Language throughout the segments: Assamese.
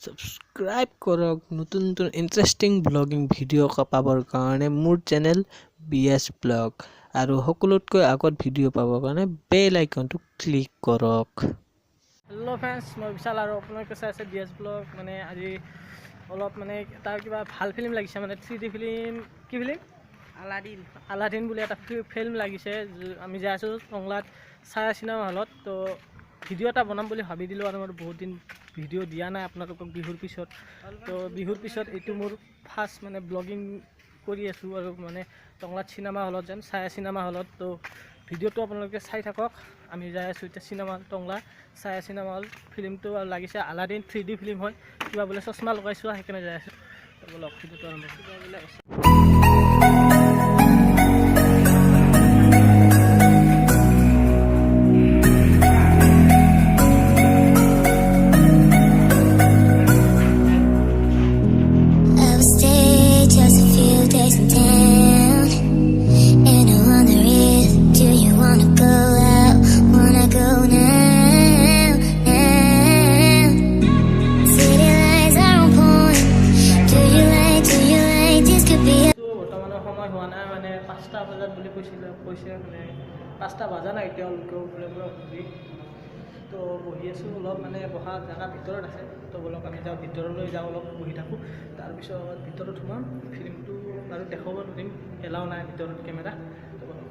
সাবস্ক্ৰাইব কৰক নতুন নতুন ইণ্টাৰেষ্টিং ব্লগিং ভিডিঅ' পাবৰ কাৰণে মোৰ চেনেল বিএছ ব্লগ আৰু সকলোতকৈ আগত ভিডিঅ' পাবৰ কাৰণে বেল আইকনটো ক্লিক কৰক। হেল্ল' ফ্ৰেণ্ডছ, মই বিশাল আৰু আপোনালোকে চাই আছে বিএছ ব্লগ। মানে আজি অলপ মানে এটা কিবা ভাল ফিল্ম লাগিছে, মানে 3D ফিল্ম। কি ফিল্ম? আলাদিন বুলি এটা ফিল্ম লাগিছে। আমি যাই আছোঁ টংলাত ছায়া চিনেমা হলত। তো ভিডিঅ' এটা বনাম বুলি ভাবি দিলোঁ আৰু মোৰ বহুত দিন ভিডিঅ' দিয়া নাই আপোনালোকক বিহুৰ পিছত। তো বিহুৰ পিছত এইটো মোৰ ফাৰ্ষ্ট মানে ব্লগিং কৰি আছোঁ আৰু মানে টংলাত চিনেমা হলত যাম, ছায়া চিনেমা হলত। তো ভিডিঅ'টো আপোনালোকে চাই থাকক। আমি যাই আছোঁ এতিয়া চিনেমা হল টংলা ছায়া চিনেমা হল। ফিল্মটো লাগিছে আলাদিন 3D ফিল্ম হয়। কিবা বোলে চশমা লগাইছোঁ, সেইকাৰণে যাই আছোঁ। বলক ভিডিঅ'টো আৰম্ভ কৈছে মানে 5টা বজা নাই এতিয়া লোকেও বোলে তো বহি আছোঁ অলপ, মানে বহা জেগা ভিতৰত আছে। তো বলক আমি যাওঁ ভিতৰলৈ যাওঁ, অলপ বহি থাকোঁ। তাৰপিছত ভিতৰত সোমাম। ফিল্মটো বাৰু দেখাব নোৱাৰিম, এলাও নাই ভিতৰত কেমেৰা। তো বলক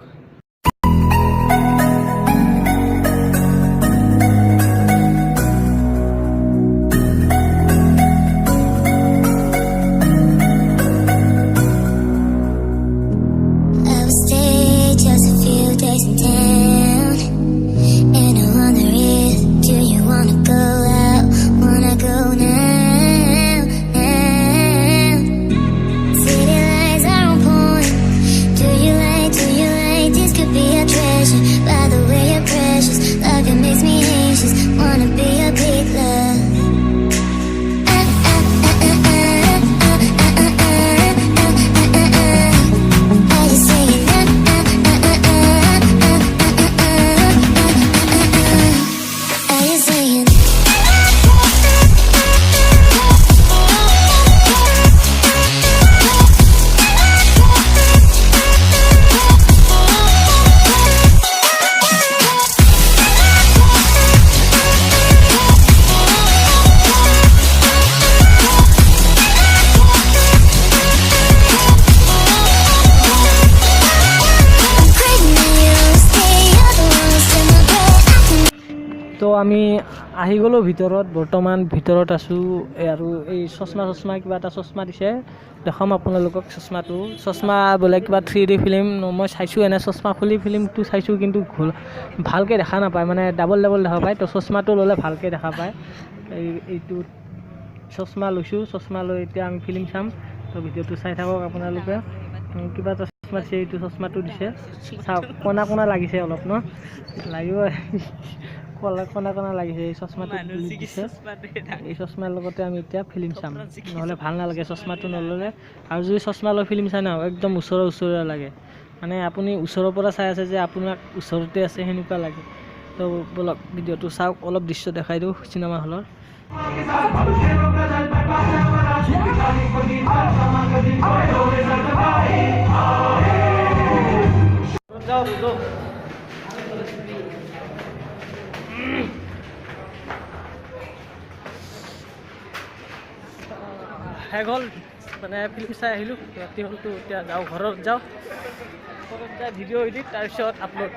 তো আমি আহি গ'লোঁ ভিতৰত। বৰ্তমান ভিতৰত আছোঁ আৰু এই চশমা কিবা এটা চশমা দিছে, দেখাম আপোনালোকক চশমাটো। চশমা বোলে কিবা 3D ফিল্ম। মই চাইছোঁ এনে চশমা খুলি ফিল্মটো চাইছোঁ, কিন্তু ভালকৈ দেখা নাপায়, মানে ডাবল দেখা পায়। তো চশমাটো ল'লে ভালকৈ দেখা পায়। এইটো চশমা লৈছোঁ, চশমা লৈ এতিয়া আমি ফিল্ম চাম। তো ভিডিঅ'টো চাই থাকক আপোনালোকে। কিবা এটা চশমা দিছে, এইটো চশমাটো দিছে। চাওক কণা লাগিছে অলপ ন, লাগিব কণা লাগিছে। এই চশমাটো দিছে, এই চশমাৰ লগতে আমি এতিয়া ফিল্ম চাম, নহ'লে ভাল নালাগে চশমাটো নল'লে। আৰু যদি চশমা লৈ ফিল্ম চাই ন, একদম ওচৰে লাগে, মানে আপুনি ওচৰৰ পৰা চাই আছে যে আপোনাক ওচৰতে আছে সেনেকুৱা লাগে। তো বলক ভিডিঅ'টো চাওক, অলপ দৃশ্য দেখাই দিওঁ চিনেমা হলৰ। শেষ হ'ল, মানে ফিল্ম চাই আহিলোঁ, ৰাতি হ'লতো। এতিয়া যাওঁ ঘৰত যাওঁ, ঘৰত যাই ভিডিঅ' এডিট, তাৰপিছত আপলোড।